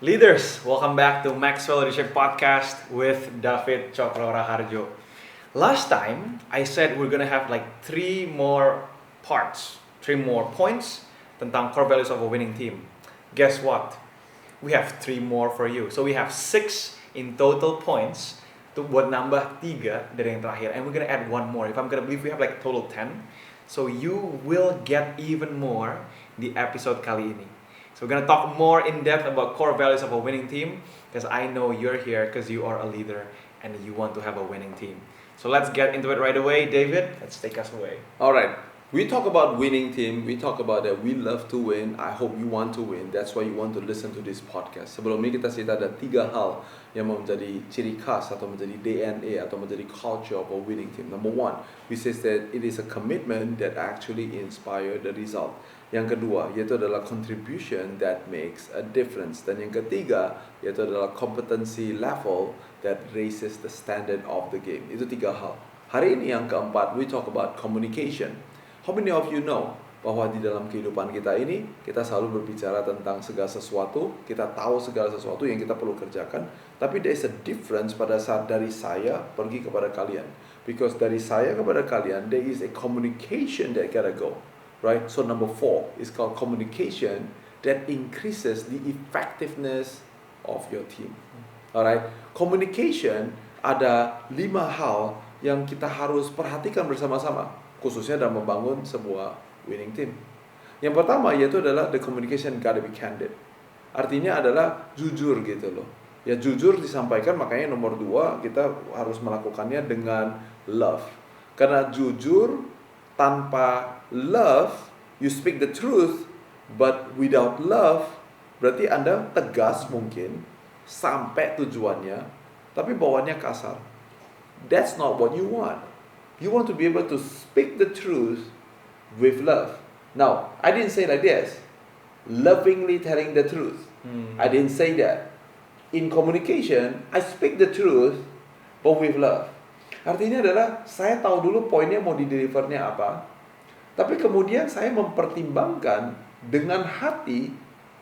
Leaders, welcome back to Maxwell Leadership Podcast with David Cokro Raharjo. Last time, I said we're gonna have like three more points tentang core values of a winning team. Guess what? We have three more for you. So we have 6 in total points to buat nambah 3 dari yang terakhir. And we're gonna add one more. If I'm gonna believe we have like total 10. So you will get even more di episode kali ini. So we're gonna talk more in depth about core values of a winning team because I know you're here because you are a leader and you want to have a winning team. So let's get into it right away. David, let's take us away. Alright, we talk about winning team, we talk about that we love to win, I hope you want to win, that's why you want to listen to this podcast. Sebelum ini kita cerita ada 3 hal yang menjadi ciri khas atau menjadi DNA atau menjadi culture of a winning team. Number 1, we say that it is a commitment that actually inspire the result. Yang kedua, yaitu adalah contribution that makes a difference. Dan yang ketiga, yaitu adalah competency level that raises the standard of the game. Itu 3 hal. Hari ini yang keempat, we talk about communication. How many of you know bahwa di dalam kehidupan kita ini, kita selalu berbicara tentang segala sesuatu, kita tahu segala sesuatu yang kita perlu kerjakan, tapi there is a difference pada saat dari saya pergi kepada kalian. Because dari saya kepada kalian, there is a communication that gotta go. Right? So number 4 is called communication that increases the effectiveness of your team. Alright? Communication ada 5 hal yang kita harus perhatikan bersama-sama, khususnya dalam membangun sebuah winning team. Yang pertama yaitu adalah the communication gotta be candid. Artinya adalah jujur gitu loh. Ya jujur disampaikan, makanya nomor 2 kita harus melakukannya dengan love. Karena jujur tanpa love, you speak the truth, but without love, berarti Anda tegas mungkin, sampai tujuannya, tapi bawaannya kasar. That's not what you want. You want to be able to speak the truth with love. Now, I didn't say like this, lovingly telling the truth. I didn't say that. In communication, I speak the truth, but with love. Artinya adalah saya tahu dulu poinnya mau di-delivernya apa, tapi kemudian saya mempertimbangkan dengan hati,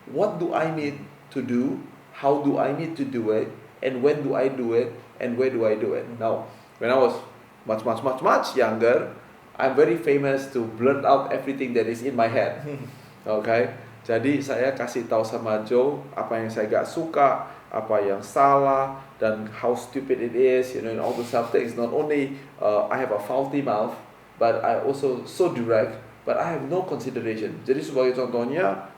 what do I need to do, how do I need to do it, and when do I do it, and where do I do it. Now, when I was much younger, I'm very famous to blurt out everything that is in my head. Okay? Jadi saya kasih tahu sama Joe apa yang saya gak suka, apa yang salah, dan how stupid it is, and all the stuff things. Not only I have a faulty mouth, but I also so direct, but I have no consideration. Jadi sebagai contohnya,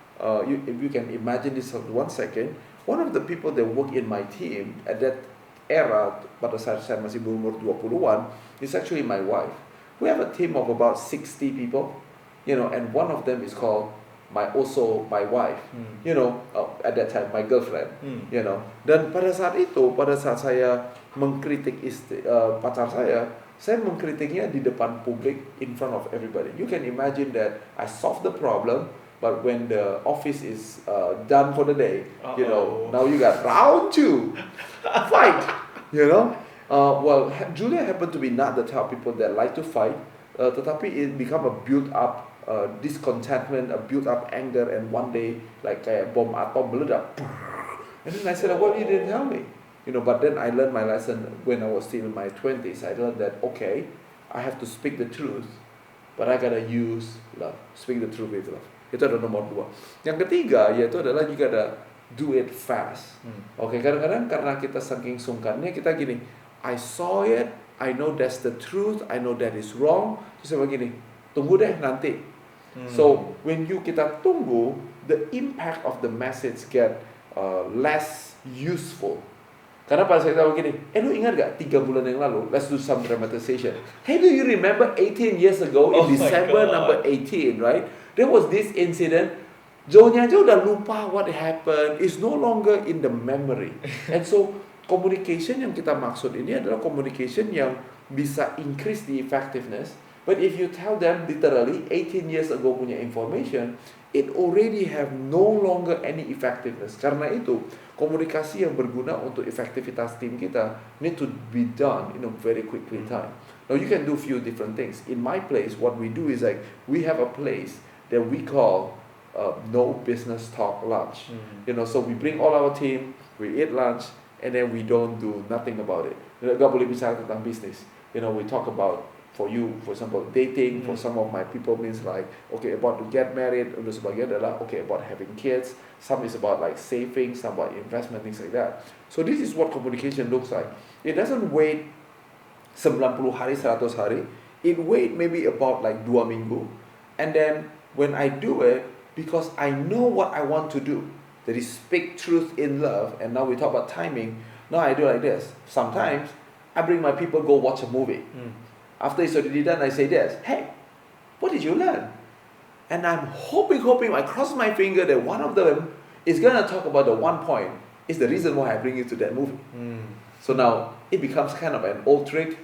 if you can imagine this for 1 second, one of the people that work in my team at that era, pada saat saya masih berumur 20-an, is actually my wife. We have a team of about 60 people, and one of them is called my wife, at that time my girlfriend, Dan pada saat itu, pada saat saya mengkritik pacar saya mengkritiknya di depan publik in front of everybody. You can imagine that I solved the problem, but when the office is done for the day, now you got round 2, fight, Well, Julia happened to be not the type of people that like to fight, tetapi it become a built up discontentment, a built up anger, and one day like kayak bom atom meledak. And then I said, well, you didn't tell me. But then I learned my lesson when I was still in my 20s. I learned that, okay, I have to speak the truth, but I gotta use love. Speak the truth with love. Itu adalah nomor 2. Yang ketiga, yaitu adalah you gotta do it fast. Okay, kadang-kadang karena kita saking sungkannya, kita gini, I saw it, I know that's the truth, I know that is wrong. Terus saya begini, tunggu deh nanti. So when kita tunggu, the impact of the message get less useful. Karena pada saat kita begini, lu ingat gak 3 bulan yang lalu, let's do some dramatization. Hey, do you remember 18 years ago in December number 18, right? There was this incident. Joe-nya aja udah lupa what happened. It's no longer in the memory. And so communication yang kita maksud ini adalah communication yang bisa increase the effectiveness. But if you tell them literally 18 years ago punya information, it already have no longer any effectiveness. Karena itu, komunikasi yang berguna untuk efektivitas tim kita need to be done in a very quickly time. Now you can do few different things. In my place, what we do is like we have a place that we call no business talk lunch. So we bring all our team, we eat lunch, and then we don't do nothing about it. Gak boleh bicara tentang bisnis. We talk about, for you, for example, dating. For some of my people means like, okay, about to get married. Untuk sebagian adalah, okay, about having kids. Some is about like saving, some about investment, things like that. So this is what communication looks like. It doesn't wait 90 hari, 100 hari. It wait maybe about like 2 minggu. And then when I do it, because I know what I want to do, that is speak truth in love, and now we talk about timing. Now I do like this. Sometimes I bring my people go watch a movie. After it's already done, I say this, hey, what did you learn? And I'm hoping, I cross my finger that one of them is going to talk about the one point. It's the reason why I bring you to that movie. So now, it becomes kind of an old trick.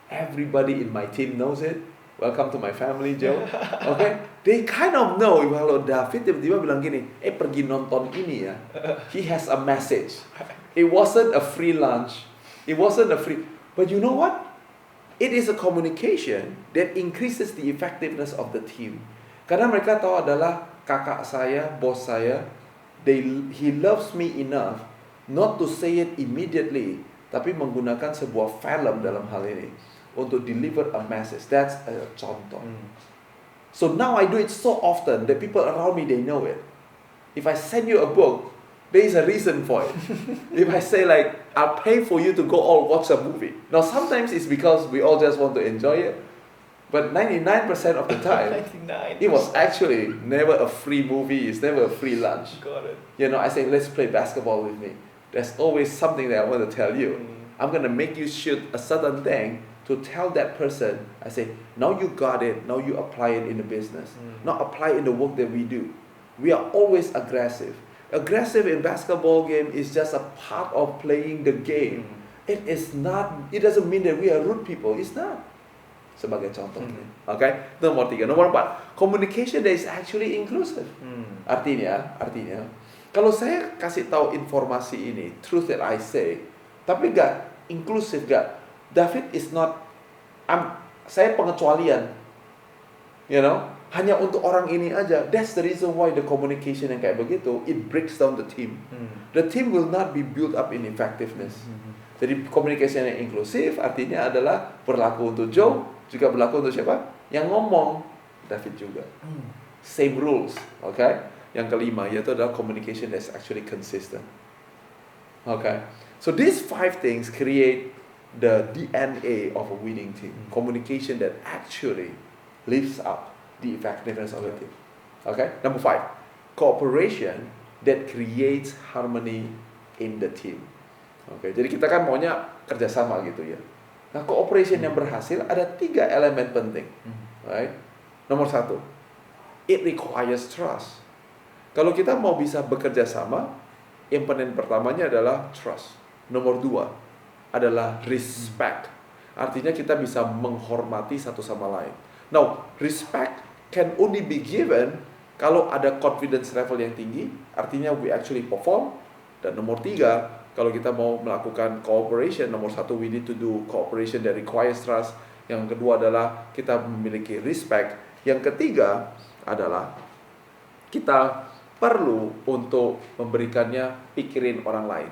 Everybody in my team knows it. Welcome to my family, Joe. Okay? They kind of know, kalau David tiba-tiba bilang gini, pergi nonton ini ya. He has a message. It wasn't a free lunch. But you know what? It is a communication that increases the effectiveness of the team. Karena mereka tahu adalah kakak saya, bos saya, he loves me enough not to say it immediately, tapi menggunakan sebuah film dalam hal ini untuk deliver a message. That's a contoh. So now I do it so often that people around me, they know it. If I send you a book, there is a reason for it. If I say like, I'll pay for you to go all watch a movie. Now sometimes it's because we all just want to enjoy it. But 99% of the time, 99%. it was actually never a free movie. It's never a free lunch. Got it. I say, let's play basketball with me. There's always something that I want to tell you. I'm going to make you shoot a certain thing to tell that person. I say, now you got it. Now you apply it in the business. Now apply it in the work that we do. We are always aggressive. Aggressive in basketball game is just a part of playing the game. It is not. It doesn't mean that we are rude people. It's not. Sebagai contoh. Okay. Nomor 3. Nomor 4. Communication that is actually inclusive. Artinya, kalau saya kasih tahu informasi ini, truth that I say, tapi gak inclusive, David is not. Saya pengecualian. Hanya untuk orang ini aja. That's the reason why the communication yang kayak begitu, it breaks down the team. The team will not be built up in effectiveness. Jadi communication yang inklusif artinya adalah berlaku untuk Joe, juga berlaku untuk siapa? Yang ngomong, David juga. Same rules, okay? Yang kelima yaitu adalah communication that's actually consistent. Okay? So these 5 things create the DNA of a winning team. Communication that actually lifts up the effectiveness of the team. Okay? Number 5, cooperation that creates harmony in the team. Okay, jadi kita kan maunya kerjasama gitu ya. Nah, cooperation yang berhasil ada 3 elemen penting. Right? Nomor 1, it requires trust. Kalau kita mau bisa bekerja sama, komponen pertamanya adalah trust. Nomor 2 adalah respect. Artinya kita bisa menghormati satu sama lain. Now, respect can only be given kalau ada confidence level yang tinggi, artinya we actually perform. Dan nomor 3, kalau kita mau melakukan cooperation, nomor 1 we need to do cooperation that requires trust. Yang kedua adalah kita memiliki respect. Yang ketiga adalah kita perlu untuk memberikannya pikirin orang lain.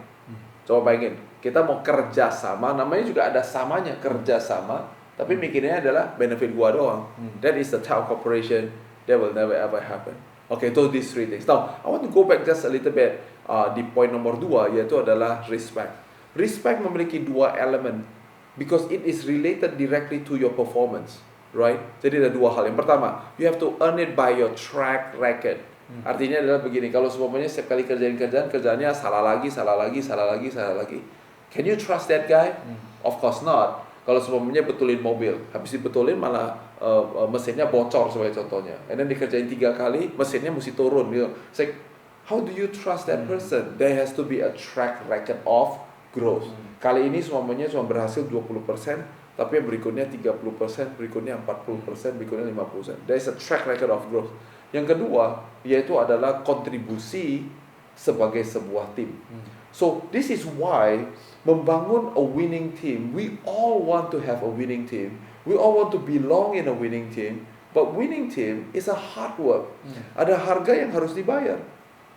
Coba bayangin, kita mau kerja sama, namanya juga ada samanya, kerja sama, tapi mikirnya adalah benefit gua doang. That is the type of cooperation that will never ever happen. Okay, so these 3 things. Now, I want to go back just a little bit di point nomor 2, yaitu adalah respect. Respect memiliki 2 elemen because it is related directly to your performance, right? Jadi ada 2 hal. Yang pertama, you have to earn it by your track record. Artinya adalah begini, kalau semuanya setiap kali kerjaannya salah lagi. Can you trust that guy? Of course not. Kalau semuanya betulin mobil, habis dibetulin malah mesinnya bocor sebagai contohnya. And then dikerjain 3 kali, mesinnya mesti turun gitu. So, how do you trust that person? There has to be a track record of growth. Kali ini semuanya cuma berhasil 20%, tapi yang berikutnya 30%, berikutnya 40%, berikutnya 50%. There is a track record of growth. Yang kedua, yaitu adalah kontribusi sebagai sebuah tim. So, this is why membangun a winning team, we all want to have a winning team. We all want to belong in a winning team. But winning team is a hard work. Ada harga yang harus dibayar.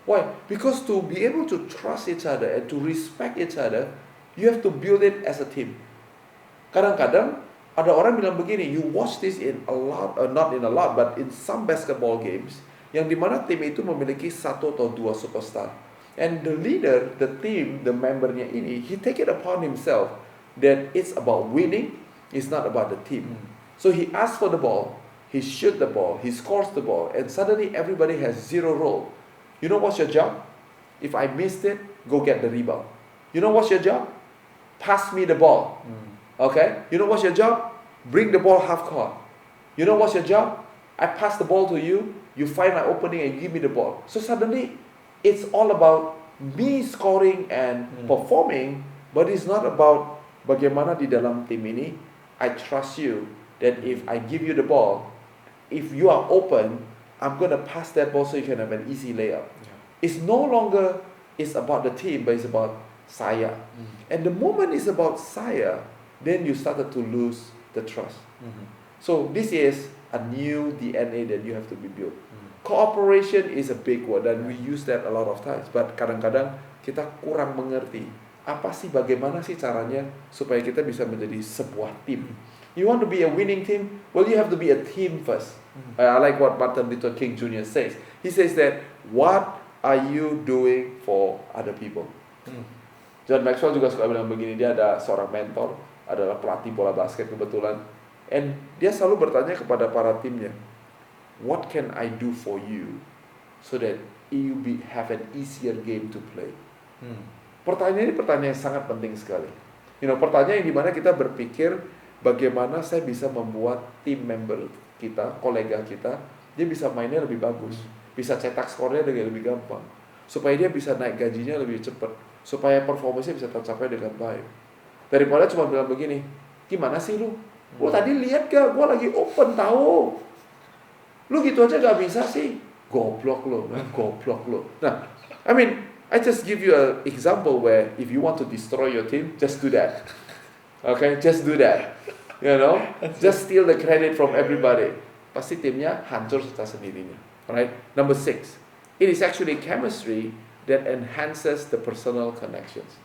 Why? Because to be able to trust each other and to respect each other, you have to build it as a team. Kadang-kadang ada orang bilang begini, you watch this in a lot, not in a lot, but in some basketball games, yang dimana tim itu memiliki 1 atau 2 superstar. And the leader, the team, the membernya ini, he take it upon himself that it's about winning, it's not about the team. So he asks for the ball, he shoot the ball, he scores the ball, and suddenly everybody has 0 role. You know what's your job? If I missed it, go get the rebound. You know what's your job? Pass me the ball. Okay? You know what's your job? Bring the ball half court. You know what's your job? I pass the ball to you, you find my opening and give me the ball. So suddenly, it's all about me scoring and performing, but it's not about bagaimana di dalam tim ini, I trust you that if I give you the ball, if you are open, I'm going to pass that ball so you can have an easy layup. It's no longer it's about the team, but it's about saya. And the moment it's about saya, then you started to lose the trust. So this is a new DNA that you have to be built. Cooperation is a big word and we use that a lot of times. But kadang-kadang kita kurang mengerti apa sih, bagaimana sih caranya supaya kita bisa menjadi sebuah tim. You want to be a winning team? Well, you have to be a team first. I like what Martin Luther King Jr. says. He says that, what are you doing for other people? John Maxwell juga suka bilang begini, dia ada seorang mentor, adalah pelatih bola basket kebetulan. And dia selalu bertanya kepada para timnya, what can I do for you so that you have an easier game to play? Pertanyaan ini pertanyaan yang sangat penting sekali. Pertanyaan yang dimana kita berpikir, bagaimana saya bisa membuat tim member kita, kolega kita, dia bisa mainnya lebih bagus, bisa cetak skornya dengan lebih gampang, supaya dia bisa naik gajinya lebih cepat, supaya performanya bisa tercapai dengan baik. Daripada cuma bilang begini, gimana sih lu? Lu tadi lihat gak? Gua lagi open tahu. Lu gitu aja gak bisa sih? Goblok lu, goblok lu. Nah, I just give you an example where if you want to destroy your team, just do that. Okay, just do that. Just steal the credit from everybody. Pasti timnya hancur secara sendirinya. Right? Number 6, it is actually chemistry that enhances the personal connections.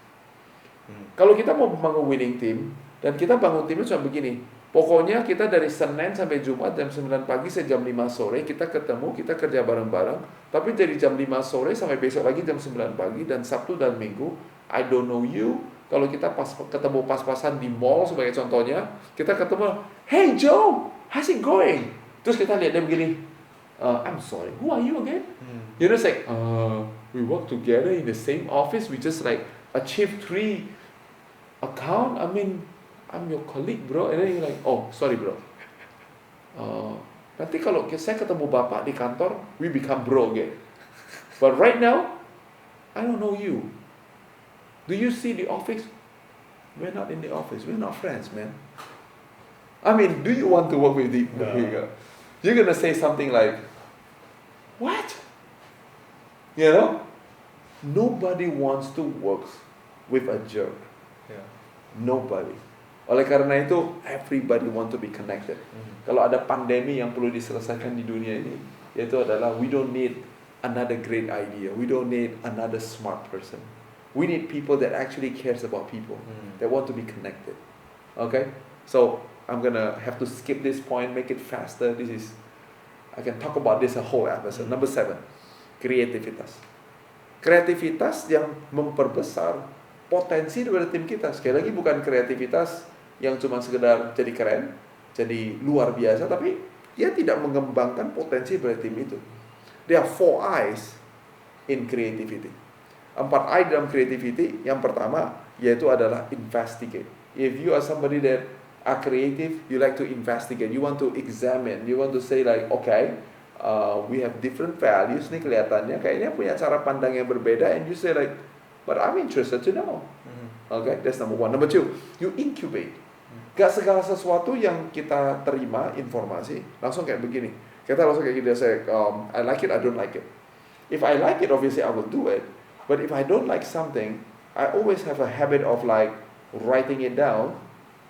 Kalau kita mau membangun winning team, dan kita bangun timnya cuma begini, pokoknya kita dari Senin sampai Jumat jam 9 pagi sampai jam 5 sore kita ketemu, kita kerja bareng-bareng. Tapi dari jam 5 sore sampai besok lagi jam 9 pagi, dan Sabtu dan Minggu, I don't know you. Kalau kita ketemu pas-pasan di mall sebagai contohnya, kita ketemu, hey Joe, how's it going? Terus kita lihat dia begini, I'm sorry, who are you again? It's like, we work together in the same office, we just like achieve 3 account, I'm your colleague bro. And then you're like, oh sorry bro, nanti kalau saya ketemu bapak di kantor, we become bro again. But right now, I don't know you. Do you see the office? We're not in the office. We're not friends, man. Do you want to work with the... No. You're going to say something like, what? Nobody wants to work with a jerk. Nobody. Oleh karena itu, everybody want to be connected. Kalau ada pandemi yang perlu diselesaikan di dunia ini, yaitu adalah we don't need another great idea. We don't need another smart person. We need people that actually cares about people, that want to be connected. Okay? So, I'm gonna have to skip this point, make it faster. I can talk about this a whole episode. Number 7, kreativitas. Kreativitas yang memperbesar potensi daripada tim kita. Sekali lagi bukan kreativitas yang cuma sekedar jadi keren, jadi luar biasa, tapi dia tidak mengembangkan potensi dari tim itu. There are 4 I's in creativity. 4 I dalam creativity. Yang pertama yaitu adalah investigate. If you are somebody that are creative, you like to investigate, you want to examine, you want to say like, okay, we have different values nih, kelihatannya kayaknya punya cara pandang yang berbeda, and you say like, but I'm interested to know. Okay, that's number 1. Number 2, you incubate. Gak segala sesuatu yang kita terima informasi langsung kayak begini. Kita langsung kayak gini, say, I like it, I don't like it. If I like it, obviously I will do it. But if I don't like something, I always have a habit of like writing it down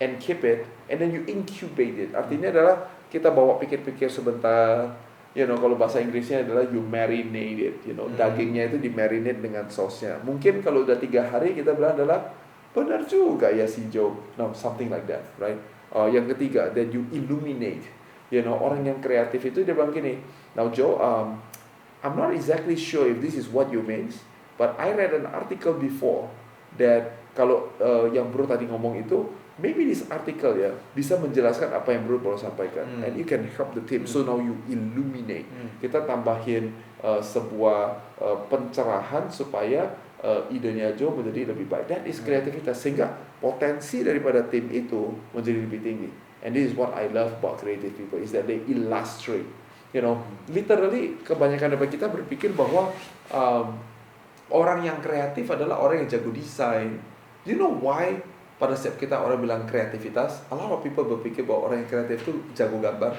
and keep it, and then you incubate it. Artinya adalah kita bawa pikir-pikir sebentar. Kalau bahasa Inggrisnya adalah you marinate it, dagingnya itu di-marinate dengan sausnya. Mungkin kalau udah 3 hari kita bilang adalah benar juga ya si Joe. No, something like that, right? Yang ketiga, that you illuminate. Orang yang kreatif itu dia bilang gini, now Joe, I'm not exactly sure if this is what you mean, but I read an article before that kalau yang bro tadi ngomong itu, maybe this article ya bisa menjelaskan apa yang bro baru sampaikan, and you can help the team. So now you illuminate. Kita tambahin sebuah pencerahan supaya idenya Joe menjadi lebih baik. That is kreativitas, sehingga potensi daripada tim itu menjadi lebih tinggi. And this is what I love about creative people, is that they illustrate. Literally kebanyakan dari kita berpikir bahwa orang yang kreatif adalah orang yang jago desain. Do you know why pada setiap kita orang bilang kreativitas, a lot of people berpikir bahwa orang yang kreatif itu jago gambar?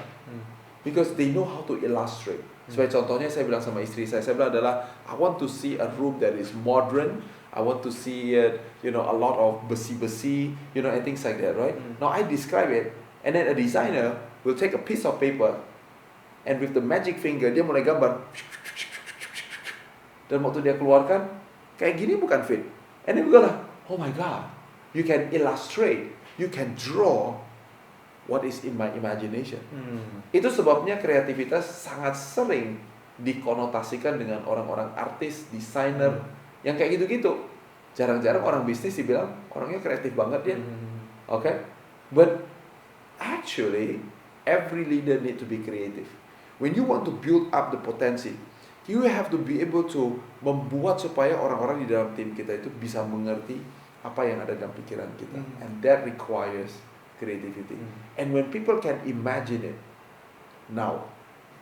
Because they know how to illustrate. Sebagai contohnya saya bilang sama istri saya bilang adalah, I want to see a room that is modern. I want to see it, a lot of besi-besi, and things like that, right? Now I describe it, and then a designer will take a piece of paper, and with the magic finger dia mulai gambar. Dan waktu dia keluarkan, kayak gini bukan fit. And then we go like, oh my God, you can illustrate, you can draw what is in my imagination. Itu sebabnya kreativitas sangat sering dikonotasikan dengan orang-orang artis, desainer, yang kayak gitu-gitu. Jarang-jarang orang bisnis dibilang, orangnya kreatif banget dia. Okay? But actually, every leader need to be creative. When you want to build up the potensi, you have to be able to membuat supaya orang-orang di dalam tim kita itu bisa mengerti apa yang ada dalam pikiran kita. And that requires creativity. And when people can imagine it, now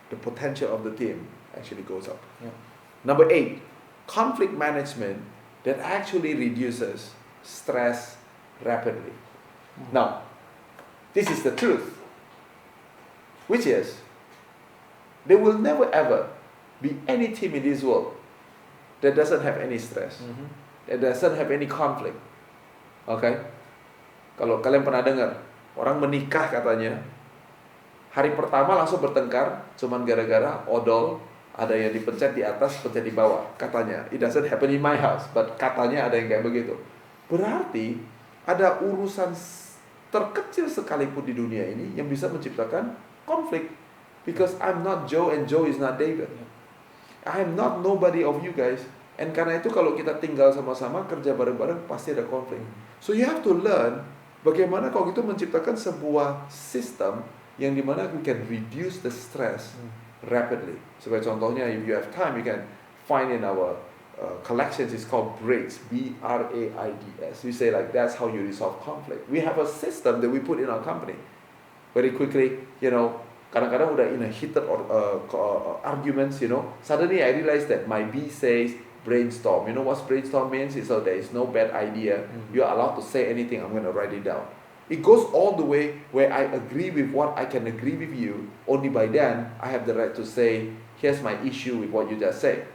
the potential of the team actually goes up. Number 8, conflict management that actually reduces stress rapidly. Now, this is the truth, which is there will never ever be any team in this world that doesn't have any stress, that doesn't have any conflict. Okay? Kalau kalian pernah dengar orang menikah katanya hari pertama langsung bertengkar cuman gara-gara odol, ada yang dipencet di atas, pencet di bawah. Katanya, it doesn't happen in my house, but katanya ada yang kayak begitu. Berarti ada urusan terkecil sekalipun di dunia ini yang bisa menciptakan konflik. Because I'm not Joe and Joe is not David. I am not nobody of you guys. And karena itu kalau kita tinggal sama-sama, kerja bareng-bareng, pasti ada konflik. So you have to learn bagaimana kalau gitu menciptakan sebuah sistem yang dimana we can reduce the stress rapidly. Sebagai contohnya, if you have time, you can find in our collections, it's called BRAIDS, B-R-A-I-D-S. We say like, that's how you resolve conflict. We have a system that we put in our company. Very quickly, kadang-kadang udah in a heated arguments, suddenly I realized that my B says brainstorm. You know what brainstorm means? So there is no bad idea. You are allowed to say anything. I'm going to write it down. It goes all the way where I agree with what I can agree with you. Only by then, I have the right to say, here's my issue with what you just said.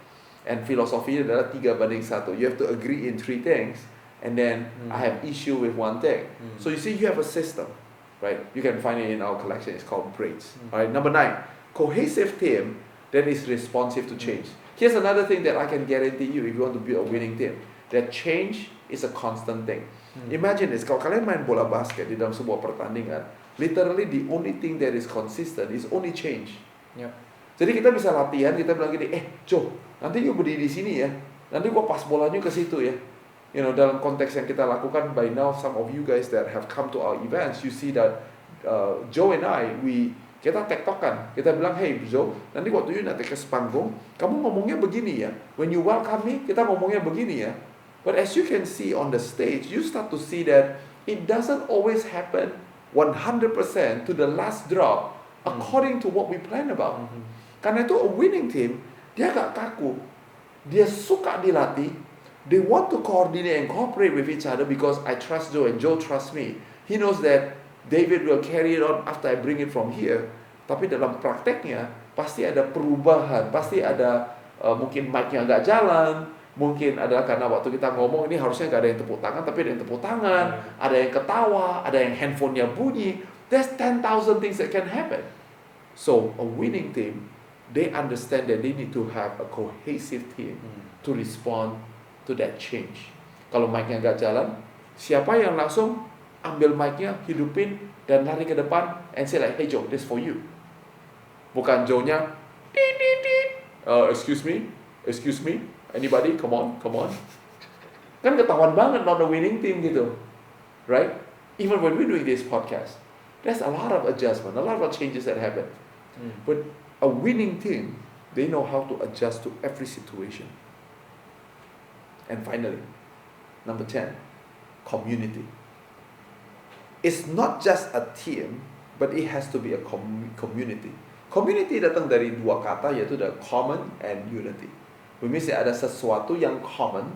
And filosofi adalah 3:1. You have to agree in 3 things. And then I have issue with 1 thing. So you see, you have a system. Right? You can find it in our collection. It's called BRAIDS. Alright, number 9, cohesive team that is responsive to change. Here's another thing that I can guarantee you if you want to build a winning team. That change is a constant thing. Imagine this, kalau kalian main bola basket di dalam sebuah pertandingan, literally the only thing that is consistent is only change. Jadi kita bisa latihan, kita bilang gini, Joe, nanti you berdiri di sini ya, nanti gua pas bolanya ke situ ya. Dalam konteks yang kita lakukan by now, some of you guys that have come to our events, you see that Joe and I, kita tektokan, kita bilang, hey Joe, nanti waktu you naik ke panggung, kamu ngomongnya begini ya. When you welcome me, kita ngomongnya begini ya. But as you can see on the stage, you start to see that it doesn't always happen 100% to the last drop according to what we plan about. Karena itu a winning team, dia gak kaku, dia suka dilatih. They want to coordinate and cooperate with each other because I trust Joe and Joe trusts me. He knows that David will carry it on after I bring it from here. Tapi dalam prakteknya pasti ada perubahan, pasti ada mungkin mic-nya nggak jalan, mungkin adalah karena waktu kita ngomong ini harusnya nggak ada yang tepuk tangan, tapi ada yang tepuk tangan, ada yang ketawa, ada yang handphonenya bunyi. There's 10,000 things that can happen. So a winning team, they understand that they need to have a cohesive team to respond to that change. Kalau mic-nya nggak jalan, siapa yang langsung ambil mic-nya, hidupin, dan lari ke depan, and say like, hey Joe, this for you. Bukan Joe-nya, excuse me, anybody, come on. Kan ketahuan banget not a winning team gitu, right? Even when we're doing this podcast, there's a lot of adjustment, a lot of changes that happen. But a winning team, they know how to adjust to every situation. And finally, number 10, community. It's not just a team, but it has to be a community. Community datang dari dua kata, yaitu the common and unity. Berarti ada sesuatu yang common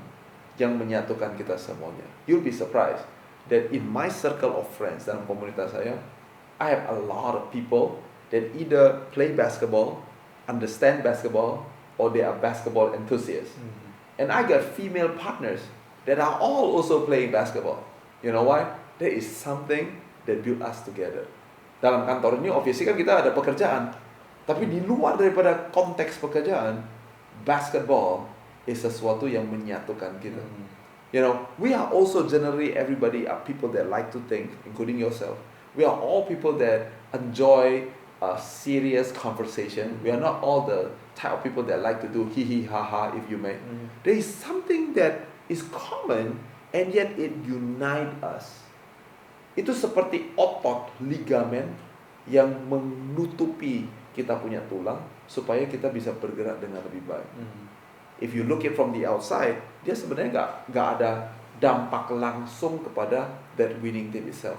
yang menyatukan kita semuanya. You'll be surprised that in my circle of friends dalam komunitas saya, I have a lot of people that either play basketball, understand basketball, or they are basketball enthusiasts. And I got female partners that are all also playing basketball. You know why? There is something that build us together. Dalam kantor ini obviously kan kita ada pekerjaan, tapi di luar daripada konteks pekerjaan, basketball is sesuatu yang menyatukan kita. You know, we are also generally, everybody are people that like to think, including yourself. We are all people that enjoy a serious conversation. We are not all the type of people that like to do hee ha ha, if you may. There is something that is common and yet it unite us. Itu seperti otot, ligamen yang menutupi kita punya tulang supaya kita bisa bergerak dengan lebih baik. If you look it from the outside, dia sebenarnya nggak ada dampak langsung kepada that winning team itself.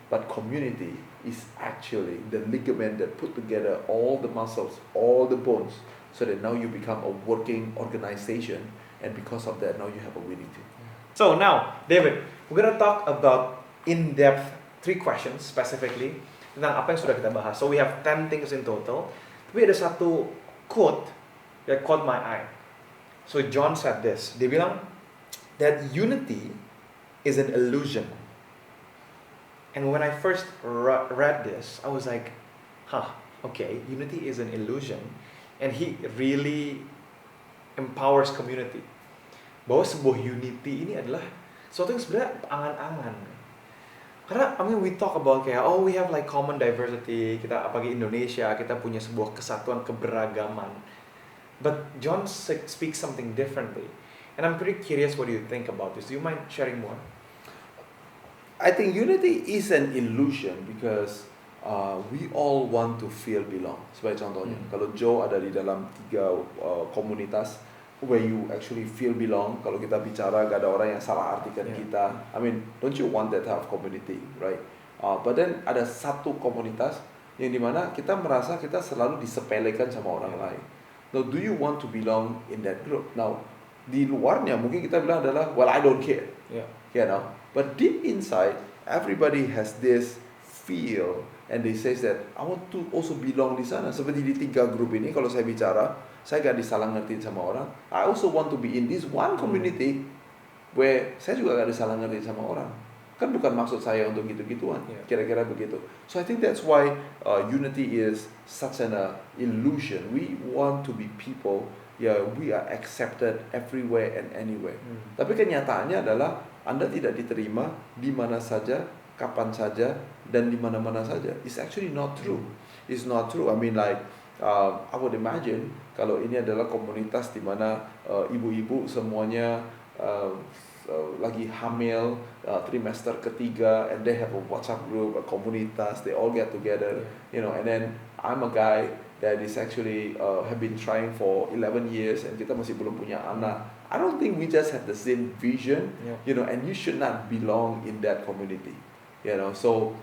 But community is actually the ligament that put together all the muscles, all the bones, so that now you become a working organization, and because of that, now you have a winning team. So now, David, we're gonna talk about in-depth 3 questions specifically tentang apa yang sudah kita bahas. So we have 10 things in total. Tapi ada satu quote that caught my eye. So John said this. Dia bilang that unity is an illusion. And when I first read this, I was like, okay, unity is an illusion. And he really empowers community. Bahwa sebuah unity ini adalah sesuatu yang sebenarnya angan-angan. Karena, we talk about kayak, we have like common diversity, kita apalagi Indonesia, kita punya sebuah kesatuan keberagaman. But John speaks something differently. And I'm pretty curious what you think about this. Do you mind sharing more? I think unity is an illusion because we all want to feel belong. Sebagai contohnya, kalau Joe ada di dalam 3 komunitas where you actually feel belong. Kalau kita bicara, gak ada orang yang salah artikan kita. Don't you want that type of community, right? But then ada satu komunitas yang dimana kita merasa kita selalu disepelekan sama orang lain. Now, do you want to belong in that group? Now, di luarnya mungkin kita bilang adalah, well, I don't care. You know, but deep inside, everybody has this feel, and they say that I want to also belong di sana. Seperti di 3 grup ini, kalau saya bicara, saya gak disalah ngertiin sama orang. I also want to be in this one community where saya juga gak disalah ngertiin sama orang. Kan bukan maksud saya untuk gitu-gituan. Kira-kira begitu. So I think that's why unity is such an illusion. We want to be people. We are accepted everywhere and anywhere. Tapi kenyataannya adalah Anda tidak diterima di mana saja, kapan saja, dan di mana-mana saja. It's actually not true. It's not true. I would imagine kalau ini adalah komunitas di mana ibu-ibu semuanya lagi hamil trimester ketiga, and they have a WhatsApp group, a komunitas, they all get together, you know, and then I'm a guy that is actually have been trying for 11 years and kita masih belum punya anak. I don't think we just have the same vision, you know, and you should not belong in that community, you know. So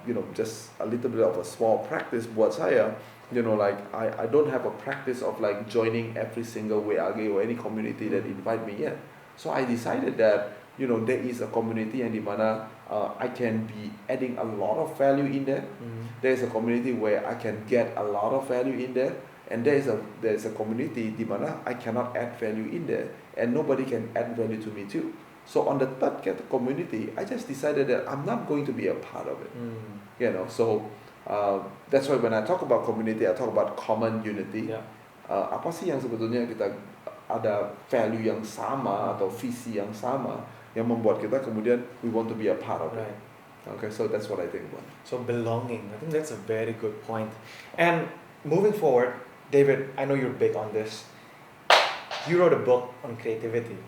you know, just a little bit of a small practice buat saya, you know, like I don't have a practice of like joining every single WAG or any community that invite me yet. So I decided that, you know, there is a community yang dimana I can be adding a lot of value in there. There's a community where I can get a lot of value in there, and there's a community dimana I cannot add value in there, and nobody can add value to me too. So on the third community, I just decided that I'm not going to be a part of it. You know, so That's why when I talk about community, I talk about common unity. Yeah. Apa sih yang sebetulnya kita ada value yang sama atau visi yang sama yang membuat kita kemudian we want to be a part of it. Right. Okay, so that's what I think about. So belonging, I think that's a very good point. And moving forward, David, I know you're big on this. You wrote a book on creativity.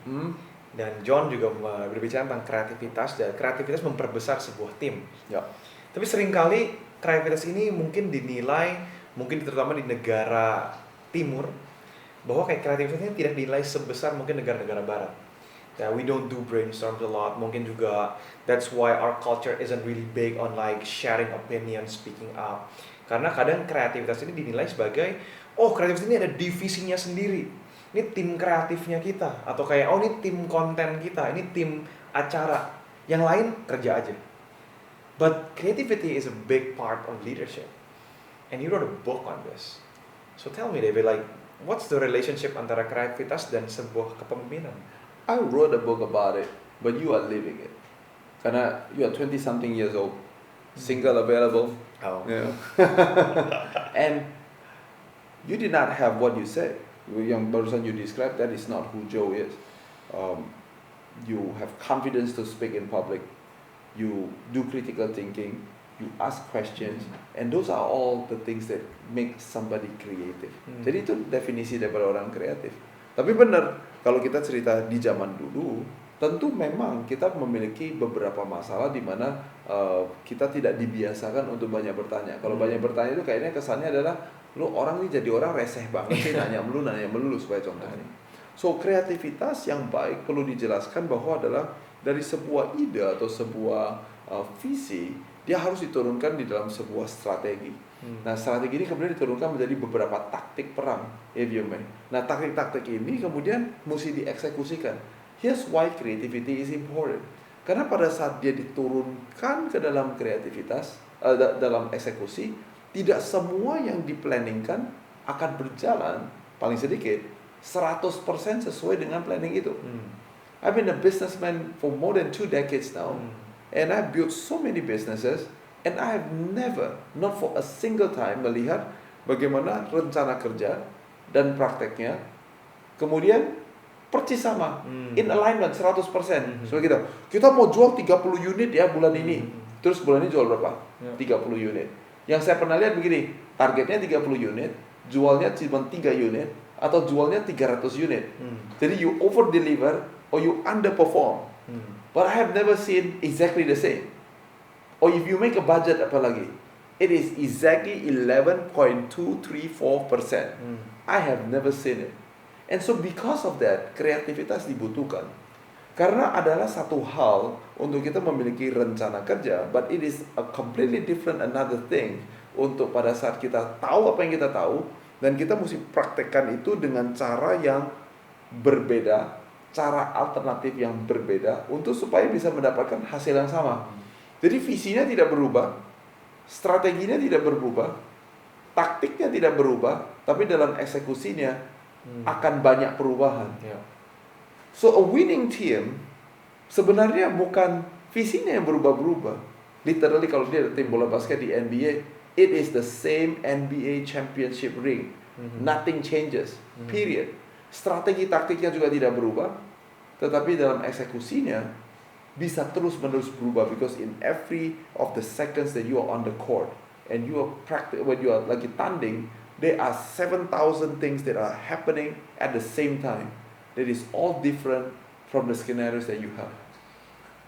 Dan John juga berbicara tentang kreativitas, dan kreativitas memperbesar sebuah tim. Ya. Tapi seringkali kreativitas ini mungkin dinilai, mungkin terutama di negara timur, bahwa kayak kreativitas ini tidak dinilai sebesar mungkin negara-negara barat. We don't do brainstorms a lot. Mungkin juga that's why our culture isn't really big on like sharing opinions, speaking up. Karena kadang kreativitas ini dinilai sebagai, oh kreativitas ini ada divisinya sendiri. Ini tim kreatifnya kita, atau kayak oh ini tim konten kita, ini tim acara. Yang lain kerja aja. But creativity is a big part of leadership. And you wrote a book on this. So tell me, David, like what's the relationship antara kreativitas dan sebuah kepemimpinan? I wrote a book about it, but you are living it. Karena you are 20-something years old, single, available. Oh. Yeah. And you did not have what you said. Yang barusan you described, that is not who Joe is. You have confidence to speak in public. You do critical thinking. You ask questions. And those are all the things that make somebody creative. Jadi itu definisi daripada orang kreatif. Tapi benar, kalau kita cerita di zaman dulu, tentu memang kita memiliki beberapa masalah di mana kita tidak dibiasakan untuk banyak bertanya. Kalau banyak bertanya itu kayaknya kesannya adalah lu orang ini jadi orang reseh banget sih, nanya melulu supaya contohnya. So kreativitas yang baik perlu dijelaskan bahwa adalah dari sebuah ide atau sebuah visi, dia harus diturunkan di dalam sebuah strategi. Nah, strategi ini kemudian diturunkan menjadi beberapa taktik perang, if you may. Nah, taktik-taktik ini kemudian mesti dieksekusikan. Here's why creativity is important. Karena pada saat dia diturunkan ke dalam kreativitas, dalam eksekusi, tidak semua yang diplanningkan akan berjalan, paling sedikit, 100% sesuai dengan planning itu. I've been a businessman for more than 2 decades now, and I've built so many businesses, and I have never, not for a single time, melihat bagaimana rencana kerja dan prakteknya kemudian persis sama, in alignment 100%. So kita mau jual 30 unit ya bulan ini. Terus bulan ini jual berapa? 30 unit. Yang saya pernah lihat begini, targetnya 30 unit, jualnya cuma 3 unit, atau jualnya 300 unit. Jadi you over deliver or you underperform. But I have never seen exactly the same. Or if you make a budget apalagi, it is exactly 11.234%. I have never seen it. And so because of that, kreativitas dibutuhkan. Karena adalah satu hal untuk kita memiliki rencana kerja, but it is a completely different another thing untuk pada saat kita tahu apa yang kita tahu, dan kita mesti praktekkan itu dengan cara yang berbeda, cara alternatif yang berbeda, untuk supaya bisa mendapatkan hasil yang sama. Jadi visinya tidak berubah, strateginya tidak berubah, taktiknya tidak berubah, tapi dalam eksekusinya akan banyak perubahan. So a winning team sebenarnya bukan visinya yang berubah-berubah. Literally kalau dia ada tim bola basket di NBA, it is the same NBA championship ring. Nothing changes. Period. Strategi taktiknya juga tidak berubah, tetapi dalam eksekusinya bisa terus-menerus berubah, because in every of the seconds that you are on the court and you are when you are lagi tanding, there are 7,000 things that are happening at the same time. That is all different from the scenarios that you have.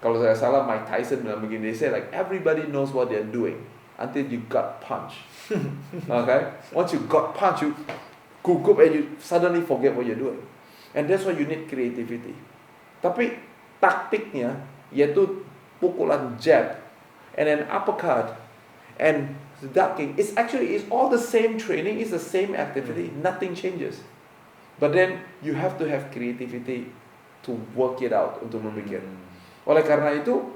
Kalau saya salah, Mike Tyson bilang begini, they say like everybody knows what they're doing until you got punched. Okay? Once you got punched, you gugup and you suddenly forget what you're doing. And that's why you need creativity. Tapi taktiknya yaitu pukulan jab and an uppercut and ducking, it's all the same training, it's the same activity, nothing changes. But then you have to have creativity to work it out, untuk berpikir. Oleh karena itu,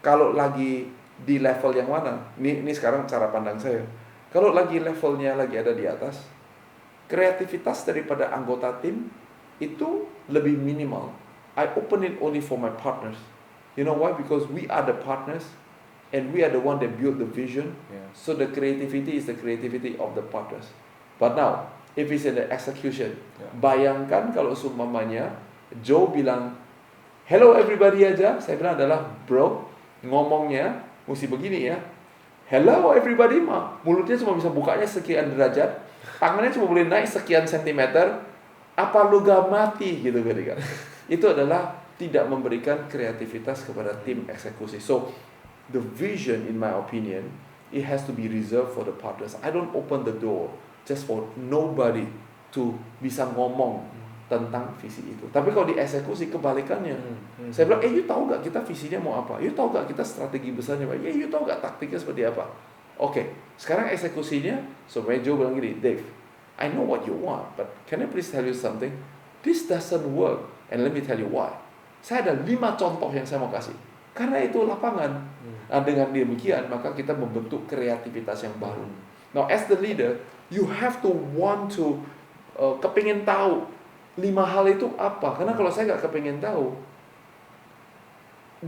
kalau lagi di level yang mana, ini sekarang cara pandang saya, kalau lagi levelnya lagi ada di atas, kreativitas daripada anggota tim itu lebih minimal. I open it only for my partners. You know why? Because we are the partners. and we are the one that build the vision. Yeah. So the creativity is the creativity of the partners. But now, if it's in the execution, bayangkan kalau seumpamanya Joe bilang, hello everybody aja, saya bilang adalah, bro, ngomongnya mesti begini ya. Hello everybody, mulutnya cuma bisa bukanya sekian derajat, tangannya cuma boleh naik sekian sentimeter, apa lu gak mati gitu kan? Itu adalah tidak memberikan kreativitas kepada tim eksekusi. So the vision, in my opinion, it has to be reserved for the partners. I don't open the door just for nobody to bisa ngomong tentang visi itu. Tapi kalau di eksekusi kebalikannya. Saya bilang, you tahu gak kita visinya mau apa? You tahu gak kita strategi besarnya apa? You tahu gak taktiknya seperti apa? Oke, sekarang eksekusinya, so Joe bilang gini, Dave, I know what you want, but can I please tell you something? This doesn't work, and let me tell you why. Saya ada 5 contoh yang saya mau kasih. Karena itu lapangan. Nah, dengan demikian, maka kita membentuk kreativitas yang baru. Now, as the leader, you have to want to kepingin tahu 5 hal itu apa. Karena kalau saya nggak kepingin tahu,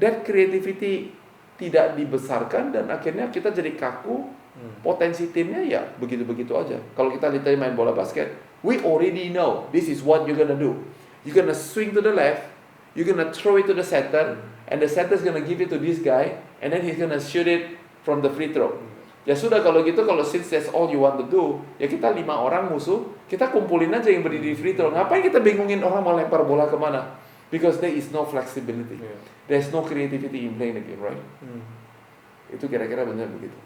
that creativity tidak dibesarkan dan akhirnya kita jadi kaku. Potensi timnya ya begitu-begitu aja. Kalau kita literally main bola basket, we already know this is what you're gonna do. You're gonna swing to the left, you're gonna throw it to the center, and the center is gonna give it to this guy, and then he's gonna shoot it from the free throw. Ya sudah kalau gitu, kalau since that's all you want to do, ya kita 5 orang musuh, kita kumpulin aja yang berdiri di free throw. Ngapain kita bingungin orang mau lempar bola kemana? Because there is no flexibility. There's no creativity in playing the game, right? Itu kira-kira benar begitu.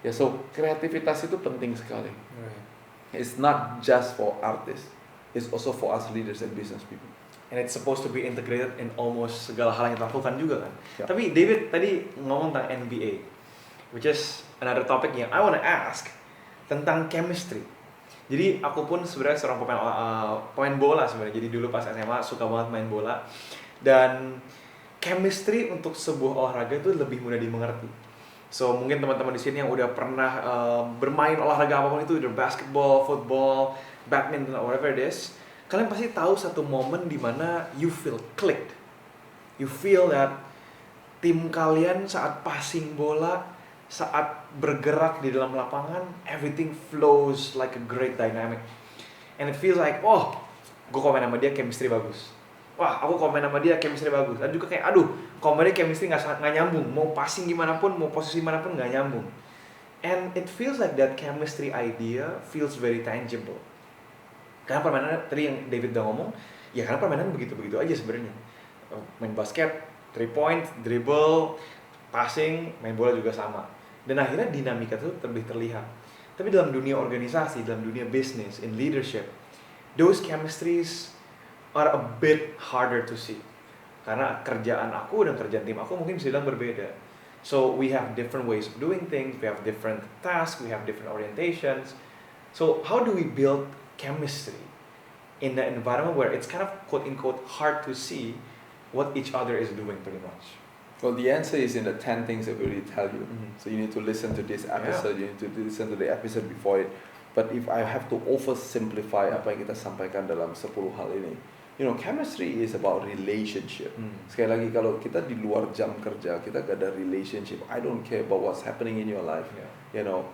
Ya, so kreativitas itu penting sekali. It's not just for artists, it's also for us leaders and business people. And it's supposed to be integrated in almost segala hal yang kita lakukan juga kan. Yeah. Tapi David tadi ngomong tentang NBA, which is another topic yang I wanna ask tentang chemistry. Jadi aku pun sebenarnya seorang pemain bola sebenarnya. Jadi dulu pas SMA suka banget main bola. Dan chemistry untuk sebuah olahraga itu lebih mudah dimengerti. So mungkin teman-teman di sini yang udah pernah bermain olahraga apapun itu, either basketball, football, badminton, or whatever it is, kalian pasti tahu satu momen di mana you feel clicked. You feel that tim kalian saat passing bola, saat bergerak di dalam lapangan, everything flows like a great dynamic. And it feels like, oh, gue komen sama dia chemistry bagus. Wah, aku komen sama dia chemistry bagus. Dan juga kayak, aduh, komennya chemistry nggak nyambung. Mau passing gimana pun, mau posisi mana pun nggak nyambung. And it feels like that chemistry idea feels very tangible. Karena permainan tadi yang David udah ngomong, ya karena permainan begitu-begitu aja sebenarnya. Main basket, 3 point, dribble, passing, main bola juga sama. Dan akhirnya dinamika itu lebih terlihat. Tapi dalam dunia organisasi, dalam dunia business, in leadership, those chemistries are a bit harder to see. Karena kerjaan aku dan kerjaan tim aku mungkin bisa bilang berbeda. So we have different ways of doing things, we have different tasks, we have different orientations. So how do we build chemistry in an environment where it's kind of quote-unquote hard to see what each other is doing pretty much? Well, the answer is in the 10 things that we already tell you. So you need to listen to this episode, you need to listen to the episode before it. But if I have to oversimplify apa yang kita sampaikan dalam 10 hal ini, you know, chemistry is about relationship. Sekali lagi, kalau kita di luar jam kerja, kita gak ada relationship. I don't care about what's happening in your life, you know,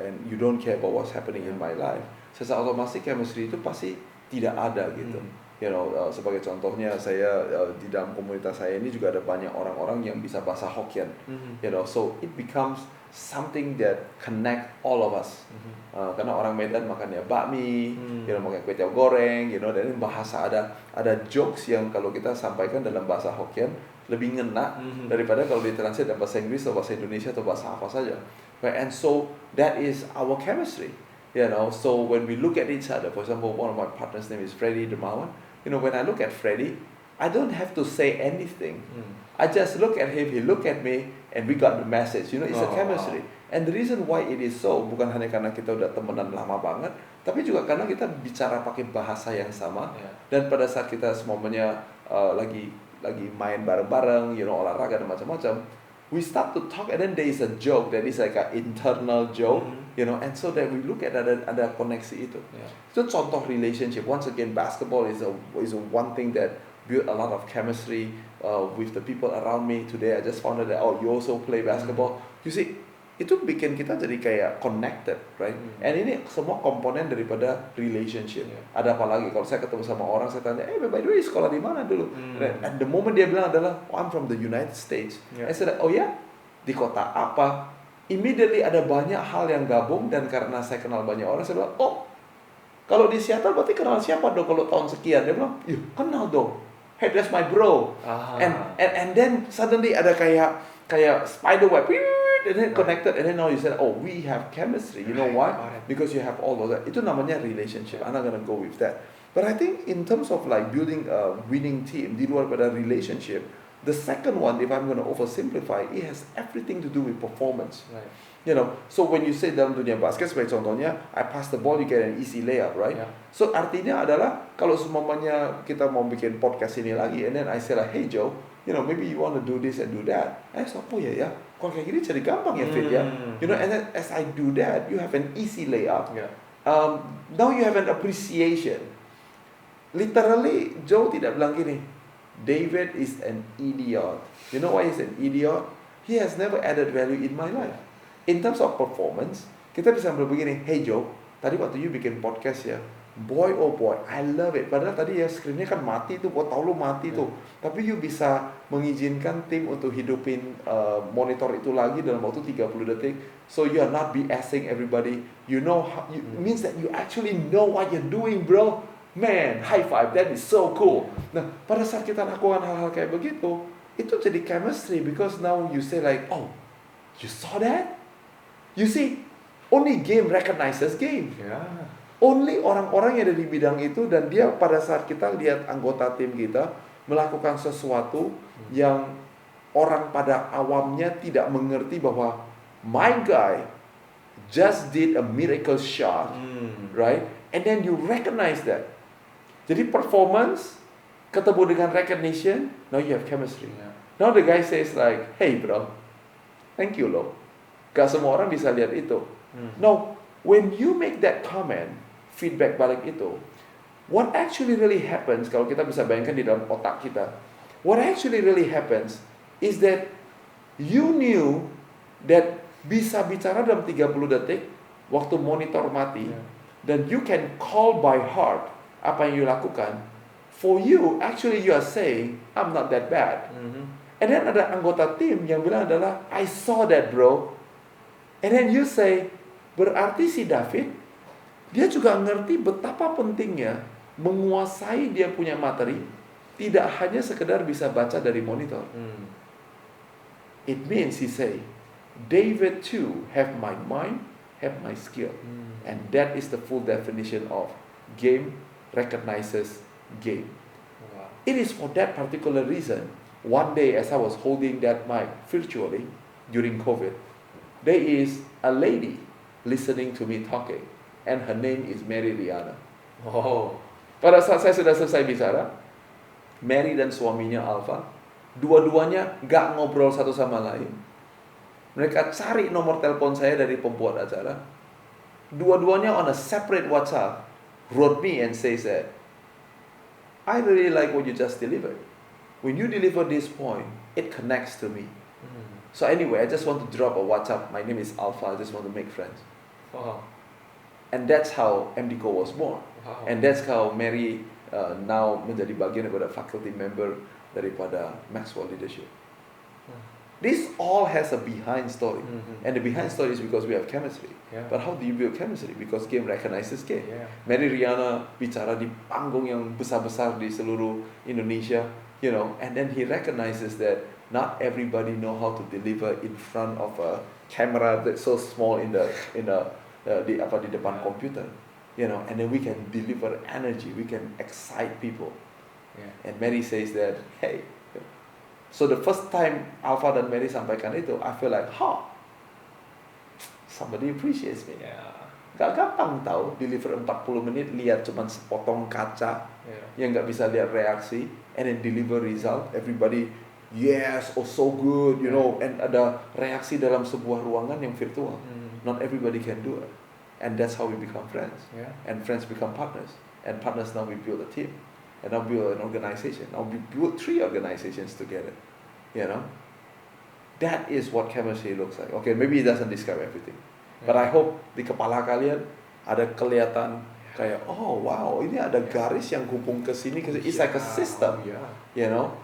and you don't care about what's happening in my life. Secara otomatis chemistry itu pasti tidak ada gitu. You know, sebagai contohnya saya di dalam komunitas saya ini juga ada banyak orang-orang yang bisa bahasa Hokkien. You know, so it becomes something that connect all of us. Karena orang Medan makannya bakmi, you know, makan kue tiaw goreng, you know, dan bahasa ada jokes yang kalau kita sampaikan dalam bahasa Hokkien lebih ngena daripada kalau ditranslate dalam bahasa Inggris atau bahasa Indonesia atau bahasa apa saja. Right? And so that is our chemistry. You know, so when we look at each other, for example, one of my partners' name is Freddie Dermawan. You know, when I look at Freddie, I don't have to say anything. I just look at him, he look at me, and we got the message. You know, it's a chemistry. And the reason why it is so, bukan hanya karena kita udah temenan lama banget, tapi juga karena kita bicara pakai bahasa yang sama. Dan pada saat kita semuanya lagi main bareng-bareng, you know, olahraga dan macam-macam, we start to talk, and then there is a joke that is like an internal joke, you know, and so that we look at ada koneksi itu. Itu contoh relationship. Once again, basketball is a one thing that build a lot of chemistry with the people around me today. I just found out that you also play basketball. You see, itu bikin kita jadi kayak connected, right? And ini semua komponen daripada relationship. Ada apa lagi? Kalau saya ketemu sama orang, saya tanya, by the way, sekolah di mana dulu? And the moment dia bilang adalah, I'm from the United States. I said, oh ya? Di kota apa? Immediately ada banyak hal yang gabung, dan karena saya kenal banyak orang, saya bilang, kalau di Seattle berarti kenal siapa dong kalau tahun sekian? Dia bilang, kenal dong. Hey, that's my bro. And then suddenly ada kayak spider web, and then connected, and then now you said, we have chemistry. You know why? Because you have all of that. Itu namanya relationship. I'm not gonna go with that. But I think in terms of like building a winning team, di luar pada relationship, the second one, if I'm gonna oversimplify, it has everything to do with performance. Right. You know, so when you say dalam dunia basket, sebagai contohnya, I pass the ball, you get an easy layup, right? So artinya adalah kalau semuanya kita mau bikin podcast ini lagi, and then I say like, hey Joe, you know, maybe you want to do this and do that. So ya, kalau kayak gini jadi gampang ya fit ya. You know, and then as I do that, you have an easy layup. Now you have an appreciation. Literally, Joe tidak bilang gini, David is an idiot. You know why he's an idiot? He has never added value in my life. In terms of performance, kita bisa bilang begini, hey Joe, tadi waktu you bikin podcast ya, boy oh boy, I love it. Padahal tadi ya screennya kan mati tuh, gua tahu lu mati tuh. Tapi you bisa mengizinkan tim untuk hidupin monitor itu lagi dalam waktu 30 detik. So you are not BSing everybody. You know, means that you actually know what you're doing, bro. Man, high five, that is so cool. Nah, pada saat kita lakukan hal-hal kayak begitu, itu jadi chemistry, because now you say like, you saw that? You see, only game recognizes game. Only orang-orang yang ada di bidang itu, dan dia pada saat kita lihat anggota tim kita melakukan sesuatu yang orang pada awamnya tidak mengerti bahwa my guy just did a miracle shot, right? And then you recognize that. Jadi performance ketemu dengan recognition, now you have chemistry. Now the guy says like, hey bro, thank you loh. Gak semua orang bisa lihat itu. Now, when you make that comment, feedback balik itu, what actually really happens, kalau kita bisa bayangkan di dalam otak kita, what actually really happens is that you knew that bisa bicara dalam 30 detik waktu monitor mati, dan you can call by heart apa yang you lakukan. For you, actually you are saying, I'm not that bad. And then ada anggota tim yang bilang adalah, I saw that bro. And then you say, berarti si David, dia juga ngerti betapa pentingnya menguasai dia punya materi, tidak hanya sekedar bisa baca dari monitor. It means he say, David too have my mind, have my skill. And that is the full definition of game recognizes game. It is for that particular reason, one day as I was holding that mic virtually during COVID, there is a lady listening to me talking, and her name is Mary Riana. Pada saat saya sudah selesai bicara, Mary dan suaminya Alpha, dua-duanya gak ngobrol satu sama lain. Mereka cari nomor telepon saya dari pembuat acara. Dua-duanya on a separate WhatsApp wrote me and says that, I really like what you just delivered. When you deliver this point, it connects to me. So anyway, I just want to drop a WhatsApp. My name is Alpha. I just want to make friends. And that's how MDCO was born. And that's how Mary now menjadi bagian daripada faculty member daripada Maxwell Leadership. This all has a behind story. And the behind story is because we have chemistry. But how do you build chemistry? Because game recognizes game. Mary Riana bicara di panggung yang besar-besar di seluruh Indonesia, you know, and then he recognizes that not everybody know how to deliver in front of a camera that's so small di depan komputer, you know, and then we can deliver energy, we can excite people. And Mary says that, hey, so the first time Alpha dan Mary sampaikan itu, I feel like, somebody appreciates me. Gak gampang tahu deliver 40 menit lihat cuman sepotong kaca yang gak bisa lihat reaksi, and then deliver result, everybody yes, so good, you know, and ada reaksi dalam sebuah ruangan yang virtual. Not everybody can do it. And that's how we become friends. And friends become partners. And partners now we build a team. and now build an organization. Now we build 3 organizations together. You know, that is what chemistry looks like. Okay, maybe it doesn't describe everything, but I hope di kepala kalian ada kelihatan kayak, oh wow, ini ada garis yang hubung ke sini. It's like a system. You know,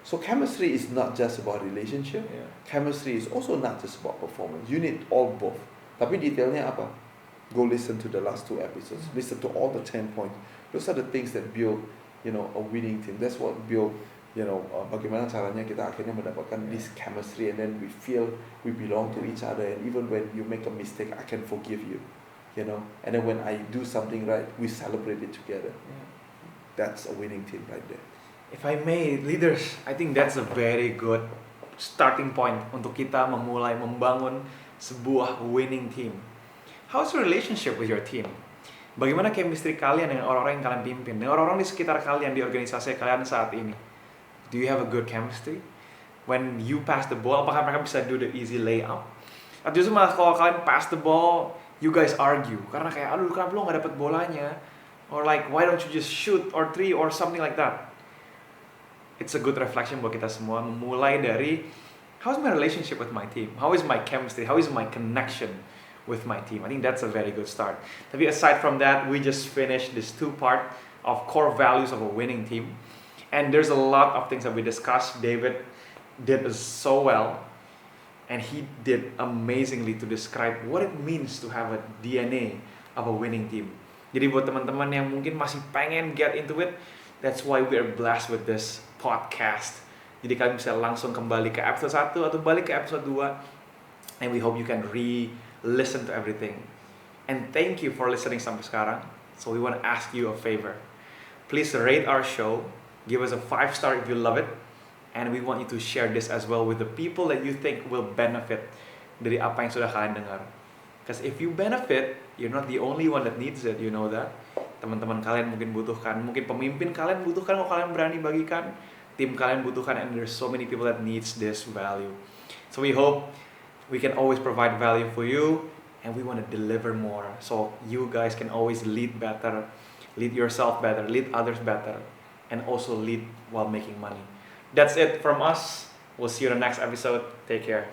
so chemistry is not just about relationship. Chemistry is also not just about performance. You need all both. Tapi detailnya apa? Go listen to the last 2 episodes. Listen to all the 10 points. Those are the things that build, you know, a winning team. That's what build, you know, bagaimana caranya kita akhirnya mendapatkan this chemistry, and then we feel we belong to each other. And even when you make a mistake, I can forgive you. You know, and then when I do something right, we celebrate it together. That's a winning team right there. If I may, leaders, I think that's a very good starting point untuk kita memulai membangun sebuah winning team. How's your relationship with your team? Bagaimana chemistry kalian dengan orang-orang yang kalian pimpin, dengan orang-orang di sekitar kalian, di organisasi kalian saat ini? Do you have a good chemistry? When you pass the ball, apakah mereka bisa do the easy layup? Atau justru malah kalau kalian pass the ball, you guys argue karena kayak, aduh kenapa lo nggak dapet bolanya? Or like, why don't you just shoot or 3 or something like that? It's a good reflection buat kita semua, memulai dari how's my relationship with my team? How is my chemistry? How is my connection with my team? I think that's a very good start. Tapi aside from that, we just finished this 2-part of core values of a winning team. And there's a lot of things that we discussed. David did so well. And he did amazingly to describe what it means to have a DNA of a winning team. Jadi buat teman-teman yang mungkin masih pengen get into it, that's why we are blessed with this podcast. Jadi kalian bisa langsung kembali ke episode 1 atau balik ke episode 2. And we hope you can listen to everything. And thank you for listening sampai sekarang. So we want to ask you a favor. Please rate our show. Give us a 5-star if you love it. And we want you to share this as well with the people that you think will benefit dari apa yang sudah kalian dengar. Because if you benefit, you're not the only one that needs it, you know that. Teman-teman kalian mungkin butuhkan, mungkin pemimpin kalian butuhkan kalau kalian berani bagikan, tim kalian butuhkan, and there's so many people that needs this value. So we hope we can always provide value for you, and we want to deliver more. So you guys can always lead better, lead yourself better, lead others better, and also lead while making money. That's it from us. We'll see you in the next episode. Take care.